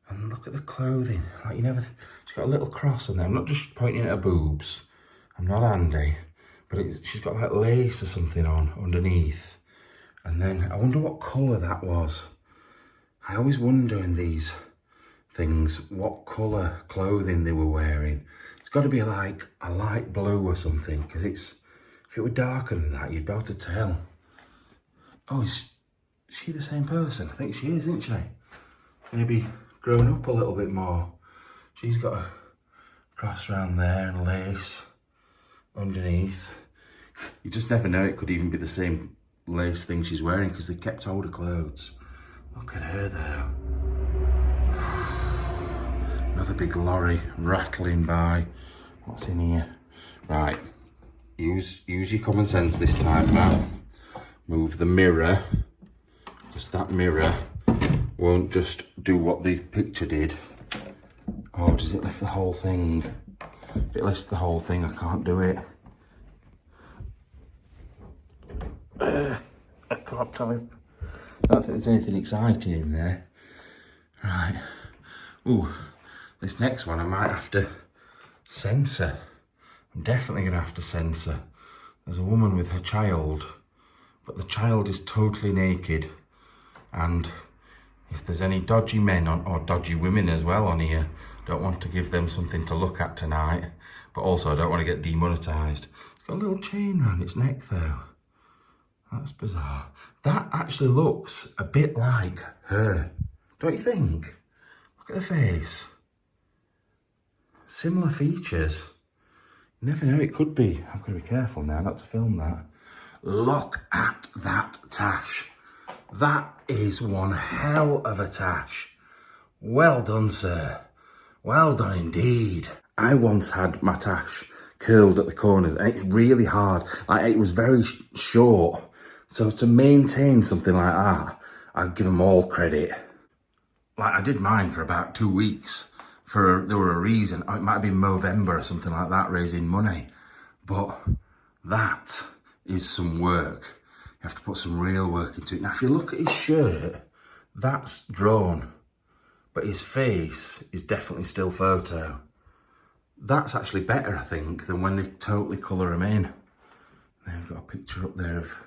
And look at the clothing. Like, she's got a little cross on there. I'm not just pointing at her boobs. I'm not Andy. But she's got like lace or something on underneath. And then I wonder what colour that was. I always wonder in these things what colour clothing they were wearing. It's got to be like a light blue or something, because if it were darker than that, you'd be able to tell. Oh, is she the same person? I think she is, isn't she? Maybe grown up a little bit more. She's got a cross around there and lace underneath. You just never know, it could even be the same lace thing she's wearing, because they kept older clothes. Look at her though. Another big lorry rattling by. What's in here? Right, use your common sense this time now. Move the mirror, because that mirror won't just do what the picture did. Oh, does it lift the whole thing? If it lifts the whole thing, I can't do it. I can't tell if... I don't think there's anything exciting in there. Right. Ooh, this next one I might have to censor. I'm definitely going to have to censor. There's a woman with her child, but the child is totally naked. And if there's any dodgy men or dodgy women as well on here, I don't want to give them something to look at tonight. But also I don't want to get demonetised. It's got a little chain around its neck though. That's bizarre. That actually looks a bit like her, don't you think? Look at the face. Similar features. You never know, it could be. I've got to be careful now not to film that. Look at that tash. That is one hell of a tash. Well done, sir. Well done indeed. I once had my tash curled at the corners, and it's really hard. Like, it was very short. So to maintain something like that, I'd give them all credit. Like, I did mine for about 2 weeks. There were a reason. It might have been Movember or something like that, raising money. But that is some work. You have to put some real work into it. Now, if you look at his shirt, that's drawn. But his face is definitely still photo. That's actually better, I think, than when they totally colour him in. They've got a picture up there of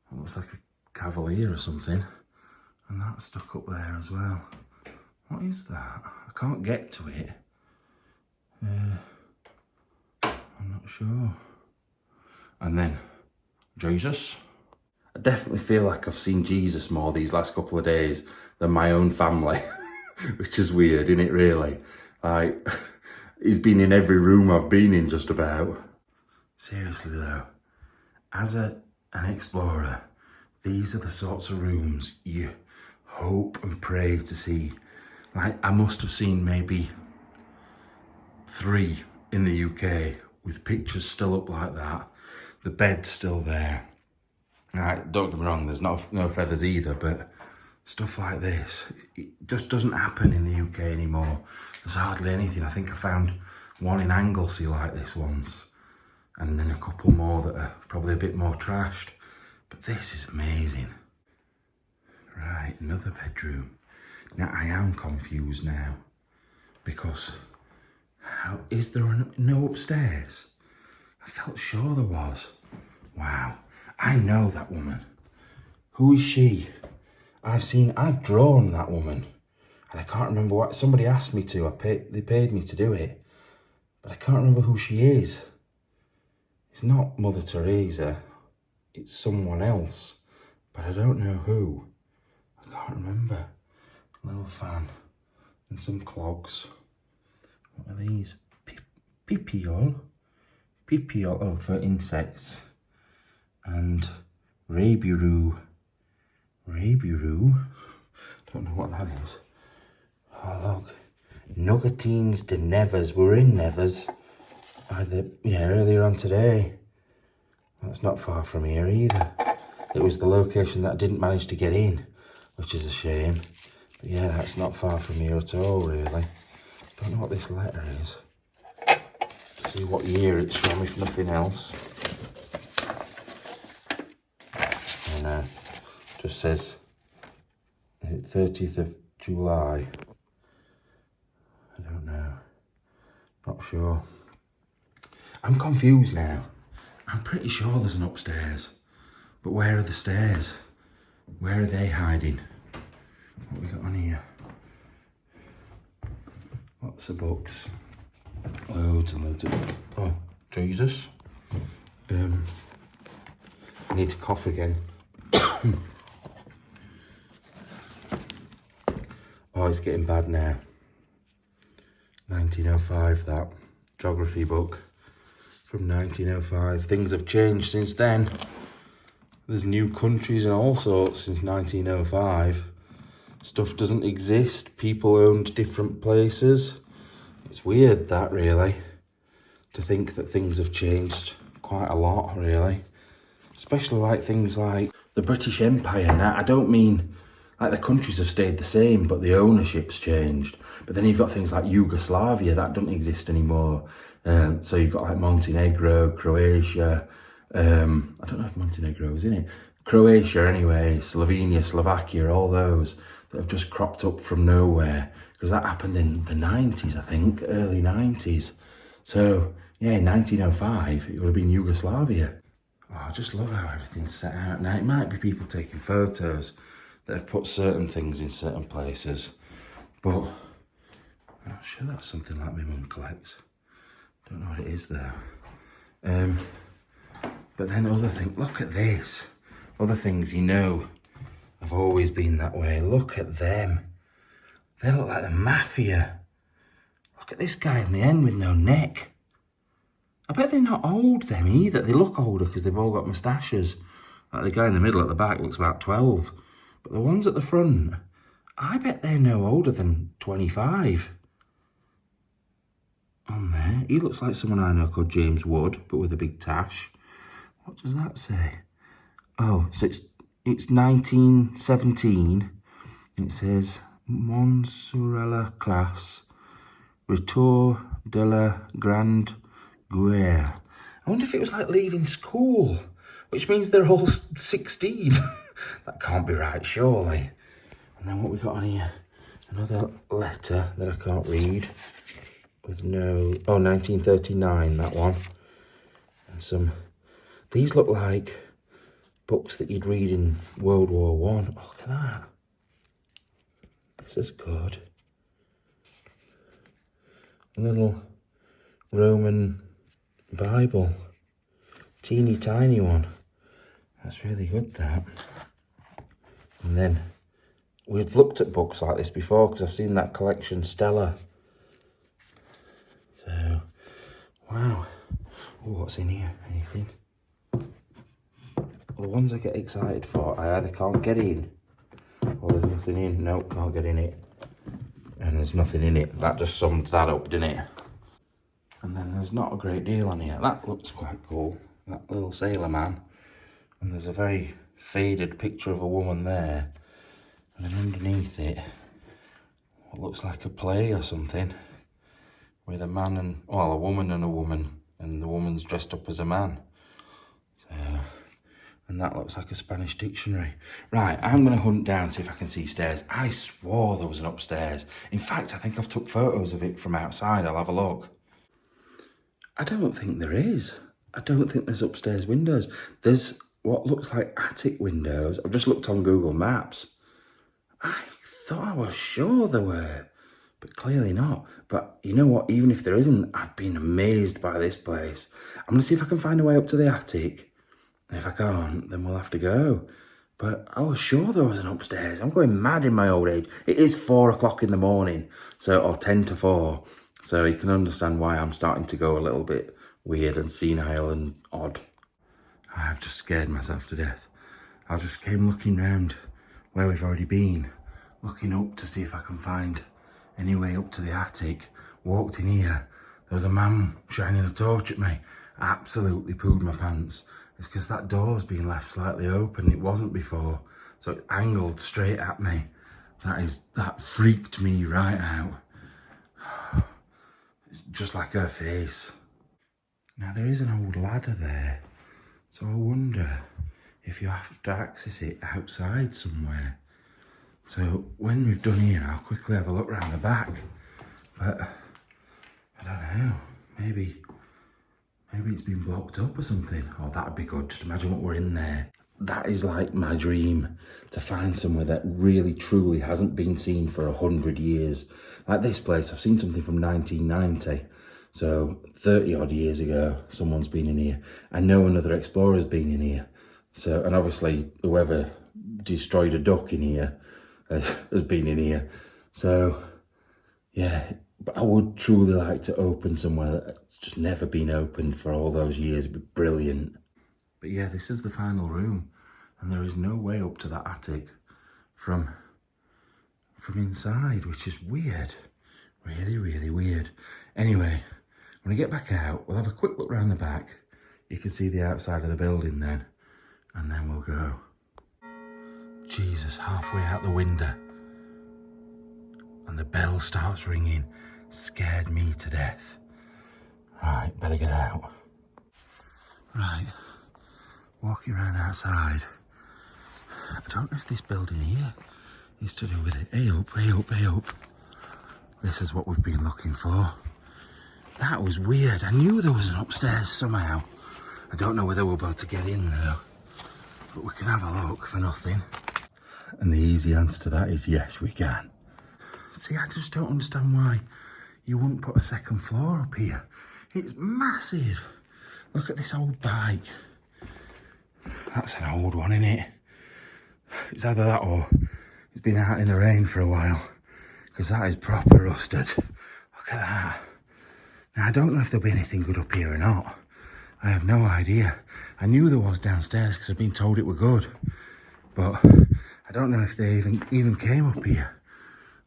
what looks like a cavalier or something. And that's stuck up there as well. What is that? I can't get to it. I'm not sure. And then Jesus. I definitely feel like I've seen Jesus more these last couple of days than my own family, which is weird, isn't it, really? Like, he's been in every room I've been in, just about. Seriously though, as an explorer, these are the sorts of rooms you hope and pray to see. Like, I must have seen maybe 3 in the UK with pictures still up like that. The bed's still there. Right, don't get me wrong, there's no feathers either, but stuff like this, it just doesn't happen in the UK anymore. There's hardly anything. I think I found one in Anglesey like this once, and then a couple more that are probably a bit more trashed. But this is amazing. Right, another bedroom. Now, I am confused now, because is there no upstairs? I felt sure there was. Wow, I know that woman. Who is she? I've drawn that woman. And I can't remember what, somebody asked me to, they paid me to do it, but I can't remember who she is. It's not Mother Teresa, it's someone else, but I don't know who. I can't remember. Little fan and some clogs. What are these? Pipiol, oh, for insects. And Rabiru. Don't know what that is. Oh look, Nuggetines de Nevers. We're in Nevers earlier on today. That's not far from here either. It was the location that I didn't manage to get in, which is a shame. But yeah, that's not far from here at all, really. Don't know what this letter is. See what year it's from, if nothing else. And just says, is it 30th of July? I don't know. Not sure. I'm confused now. I'm pretty sure there's an upstairs. But where are the stairs? Where are they hiding? What we got on here? Lots of books. Loads and loads of books. Oh, Jesus. I need to cough again. Oh, it's getting bad now. 1905, that geography book from 1905. Things have changed since then. There's new countries and all sorts since 1905. Stuff doesn't exist. People owned different places. It's weird, that, really, to think that things have changed quite a lot, really. Especially like things like the British Empire. Now, I don't mean like the countries have stayed the same, but the ownership's changed. But then you've got things like Yugoslavia, that doesn't exist anymore. So you've got like Montenegro, Croatia. I don't know if Montenegro was in it. Croatia anyway, Slovenia, Slovakia, all those that have just cropped up from nowhere. Because that happened in the 90s, I think, early 90s. So, yeah, in 1905, it would have been Yugoslavia. Oh, I just love how everything's set out. Now, it might be people taking photos that have put certain things in certain places, but I'm not sure that's something like my mum collects. Don't know what it is though. But then other things, look at this. Other things you know have always been that way. Look at them. They look like the mafia. Look at this guy in the end with no neck. I bet they're not old, them either. They look older because they've all got moustaches. Like the guy in the middle at the back looks about 12. But the ones at the front, I bet they're no older than 25. On there. He looks like someone I know called James Wood, but with a big tash. What does that say? Oh, so it's 1917. And it says, Monsurella class, Retour de la Grande Guerre. I wonder if it was like leaving school, which means they're all 16. That can't be right, surely. And then what we got on here? Another letter that I can't read. With no... Oh, 1939, that one. And some... These look like books that you'd read in World War One. Oh, look at that. This is good. A little Roman Bible. Teeny tiny one. That's really good, that. And then we've looked at books like this before because I've seen that collection Stella. So, wow. Oh, what's in here? Anything? Well, the ones I get excited for, I either can't get in or there's nothing in. Nope, can't get in it. And there's nothing in it. That just summed that up, didn't it? And then there's not a great deal on here. That looks quite cool. That little sailor man. And there's a very faded picture of a woman there. And then underneath it, what looks like a play or something. With a man and, well, a woman. And the woman's dressed up as a man. So, and that looks like a Spanish dictionary. Right, I'm going to hunt down, see if I can see stairs. I swore there was an upstairs. In fact, I think I've took photos of it from outside. I'll have a look. I don't think there is. I don't think there's upstairs windows. There's what looks like attic windows. I've just looked on Google Maps. I thought I was sure there were, but clearly not. But you know what, even if there isn't, I've been amazed by this place. I'm going to see if I can find a way up to the attic. And if I can't, then we'll have to go. But I was sure there was an upstairs. I'm going mad in my old age. It is 4 o'clock in the morning, or 10 to 4. So you can understand why I'm starting to go a little bit weird and senile and odd. I've just scared myself to death. I just came looking round where we've already been, looking up to see if I can find any way up to the attic. Walked in here, there was a man shining a torch at me. Absolutely pooed my pants. It's because that door's been left slightly open. It wasn't before, so it angled straight at me. That freaked me right out. It's just like her face. Now there is an old ladder there, so I wonder if you have to access it outside somewhere. So when we've done here, I'll quickly have a look around the back. But I don't know, maybe it's been blocked up or something. Oh, that'd be good. Just imagine what we're in there. That is like my dream, to find somewhere that really truly hasn't been seen for 100 years. Like this place, I've seen something from 1990. So 30 odd years ago, someone's been in here. I know another explorer's been in here. So, and obviously whoever destroyed a duck in here has been in here. So yeah, but I would truly like to open somewhere that's just never been opened for all those years. It'd be brilliant. But yeah, this is the final room, and there is no way up to that attic from inside, which is weird. Really, really weird. Anyway, when I get back out, we'll have a quick look around the back. You can see the outside of the building then, and then we'll go. Jesus, halfway out the window, and the bell starts ringing. Scared me to death. Right, better get out. Right, walking around outside. I don't know if this building here is to do with it. Hey up, hey up, hey up. This is what we've been looking for. That was weird. I knew there was an upstairs somehow. I don't know whether we'll be able to get in though, but we can have a look for nothing. And the easy answer to that is yes, we can. See, I just don't understand why you wouldn't put a second floor up here. It's massive. Look at this old bike. That's an old one, isn't it? It's either that or it's been out in the rain for a while, because that is proper rusted. Look at that. Now, I don't know if there'll be anything good up here or not. I have no idea. I knew there was downstairs because I've been told it were good, but I don't know if they even came up here.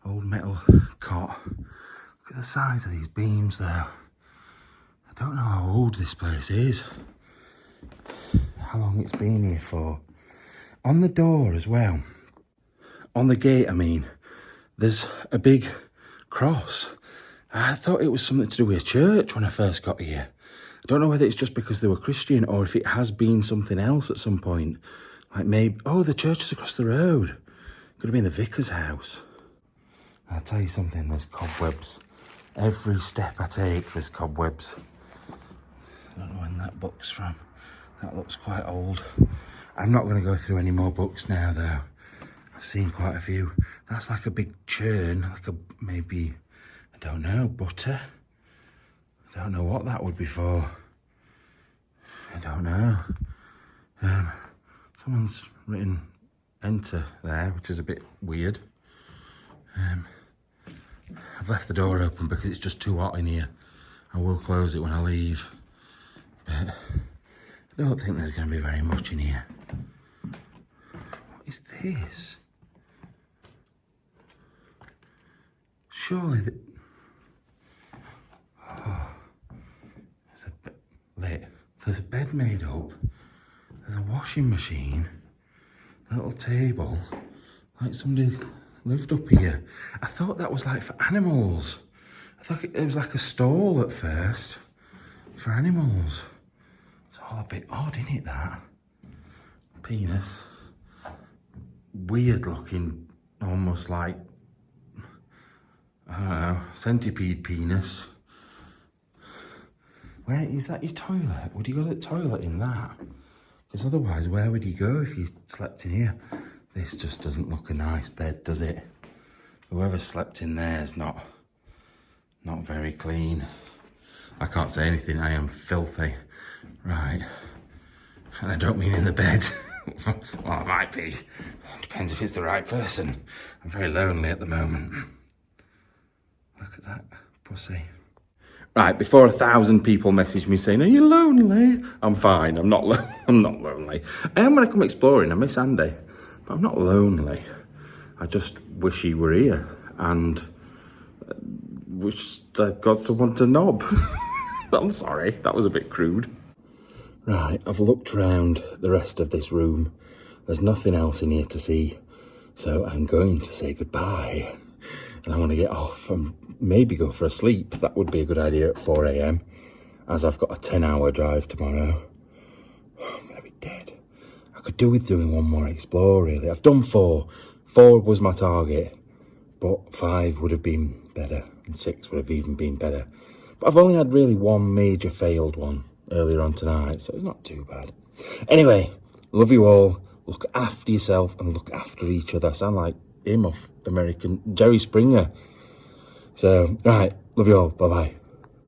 Old metal cot. Look at the size of these beams there. I don't know how old this place is. How long it's been here for. On the door as well. On the gate, I mean, there's a big cross. I thought it was something to do with a church when I first got here. I don't know whether it's just because they were Christian or if it has been something else at some point. Like maybe, oh, the church is across the road. Could have been the vicar's house. I'll tell you something, there's cobwebs. Every step I take, there's cobwebs. I don't know when that book's from. That looks quite old. I'm not going to go through any more books now, though. I've seen quite a few. That's like a big churn, like a, maybe, I don't know, butter? I don't know what that would be for. I don't know. Someone's written enter there, which is a bit weird. I've left the door open because it's just too hot in here. I will close it when I leave. But I don't think there's going to be very much in here. What is this? Surely there's a bed made up. There's a washing machine. A little table. Like somebody lived up here. I thought that was like for animals. I thought it was like a stall at first for animals. It's all a bit odd, isn't it, that? Penis. Weird looking, almost like, I don't know, centipede penis. Where is that your toilet? Would you go to the toilet in that? Because otherwise, where would you go if you slept in here? This just doesn't look a nice bed, does it? whoever slept in there is not very clean. I can't say anything, I am filthy. Right, and I don't mean in the bed. Well, I might be. Depends if it's the right person. I'm very lonely at the moment. Look at that pussy. Right, before 1,000 people message me saying, "Are you lonely?" I'm fine. I'm not. I'm not lonely. I am when I come exploring. I miss Andy, but I'm not lonely. I just wish he were here and wish I'd got someone to knob. I'm sorry, that was a bit crude. Right, I've looked around the rest of this room. There's nothing else in here to see, so I'm going to say goodbye. And I want to get off and maybe go for a sleep. That would be a good idea at 4 a.m, as I've got a 10-hour drive tomorrow. I'm going to be dead. I could do with doing one more explore, really. I've done 4. 4 was my target, but 5 would have been better, and 6 would have even been better. But I've only had really one major failed one earlier on tonight, so it's not too bad. Anyway, love you all. Look after yourself and look after each other. I sound like him off American Jerry Springer. So, right, love you all. Bye-bye.